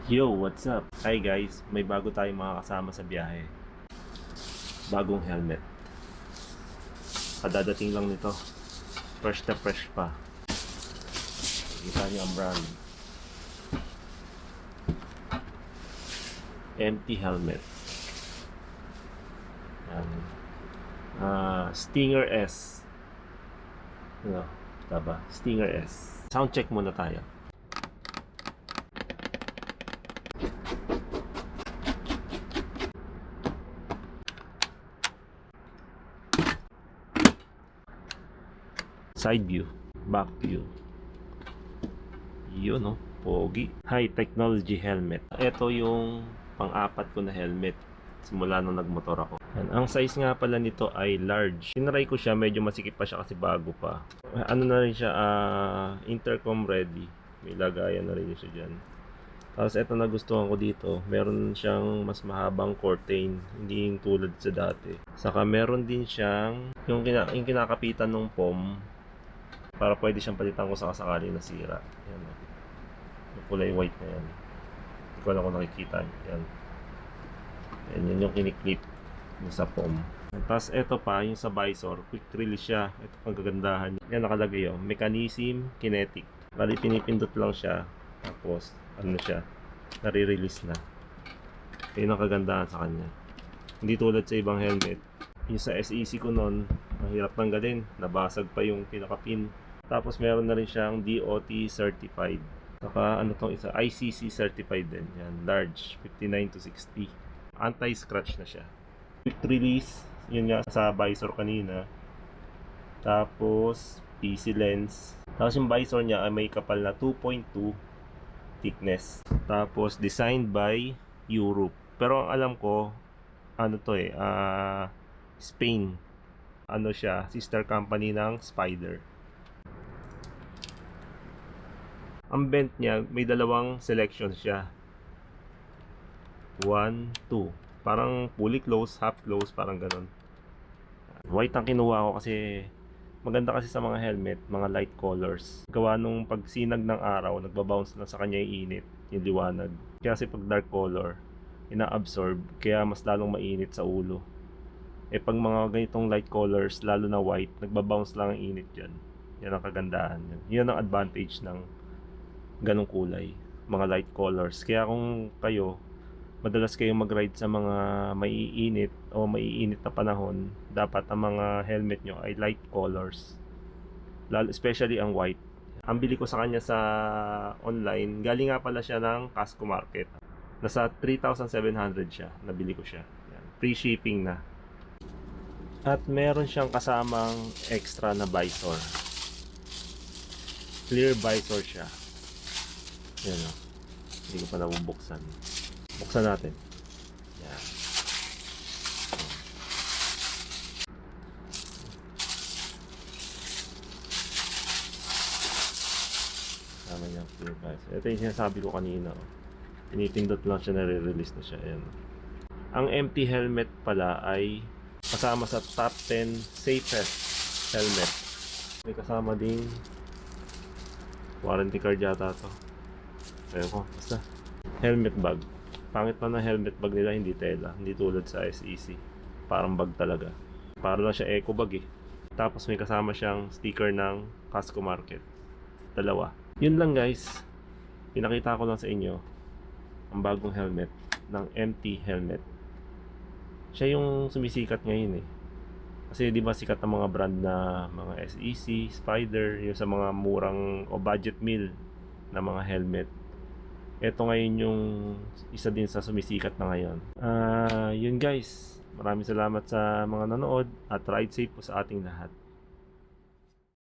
Yo, what's up? Hi guys, may bago tayong mga kasama sa biyahe. Bagong helmet. Kadadating lang nito. Fresh na fresh pa. Kita niyo ang brand. Empty helmet. Yan. Stinger S. Ano? Taba? Stinger S. Sound check muna tayo. Side view, back view. Yun, no? Pogi. High technology helmet. Ito yung pang-apat ko na helmet simula nung nagmotor ako. Ang size nga pala nito ay large. Tinry ko siya, medyo masikip pa siya kasi bago pa. Ano na rin siya, intercom ready. May lagayan na rin siya dyan. Tapos ito nagustuhan ko dito, meron siyang mas mahabang curtain, hindi yung tulad sa dati. Saka meron din siyang yung kinakapitan ng POM para pwede siyang palitan kung sakasakali nasira. Yan, yung kulay white na yan. Hindi ko alam kung nakikita nyo. Yan. Yan yung kiniklip sa POM. Tapos ito pa, yung sa visor, quick release siya. Ito ang kagandahan. Yan nakalagay yun. Mechanism, kinetic. Bali pinipindot lang siya. Tapos, ano siya, nare-release na. Yun ang kagandahan sa kanya. Hindi tulad sa ibang helmet. Yung sa SEC ko nun, mahirap tanggalin. Nabasag pa yung pinaka-pin. Tapos meron na rin siyang DOT certified. Saka ano tong isa, ICC certified din. Yan, large, 59 to 60. Anti-scratch na siya. Quick release, yun nga sa visor kanina. Tapos PC lens. Tapos yung visor niya ay may kapal na 2.2 thickness. Tapos designed by Europe. Pero ang alam ko, ano to Spain. Ano siya, sister company ng Spider. Ang bent niya, may dalawang selection siya. 1, 2. Parang fully close, half close, parang ganun. White ang kinuha ko kasi maganda kasi sa mga helmet, mga light colors. Gawa nung pag sinag ng araw, nagbabounce lang sa kanya yung init, yung liwanag. Kasi pag dark color, ina-absorb, kaya mas lalong mainit sa ulo. Pag mga ganitong light colors, lalo na white, nagbabounce lang ang init dyan. Yan ang kagandahan. Yan ang advantage ng ganong kulay, mga light colors. Kaya kung kayo madalas kayong mag-ride sa mga maiinit o maiinit na panahon, dapat ang mga helmet nyo ay light colors, especially ang white. Ang bili ko sa kanya sa online, galing nga pala siya ng Casco Market. Nasa 3,700 siya, nabili ko siya. Yan. Free shipping na. At meron siyang kasamang extra na visor. Clear visor siya. Yan o. Hindi ko pa nabubuksan. Buksan natin. Yan. Tama niya clear visor. Ito yung sinasabi ko kanina. Pinipindot lang siya, nare-release na siya. Ayan. Ang empty helmet pala ay kasama sa top 10 safest helmet. May kasama ding warranty card yata to. Pero ko, basta helmet bag. Pangit pa na helmet bag nila, hindi tela, hindi tulad sa SEC. Parang bag talaga. Para lang siya eco bag Tapos may kasama siyang sticker ng Casco Market. Dalawa. Yun lang guys. Pinakita ko lang sa inyo ang bagong helmet ng empty helmet. Siya yung sumisikat ngayon Kasi di ba sikat ang mga brand na mga SEC, Spider, yung sa mga murang o budget meal na mga helmet. Ito ngayon yung isa din sa sumisikat na ngayon. Yun guys. Maraming salamat sa mga nanood at ride safe po sa ating lahat.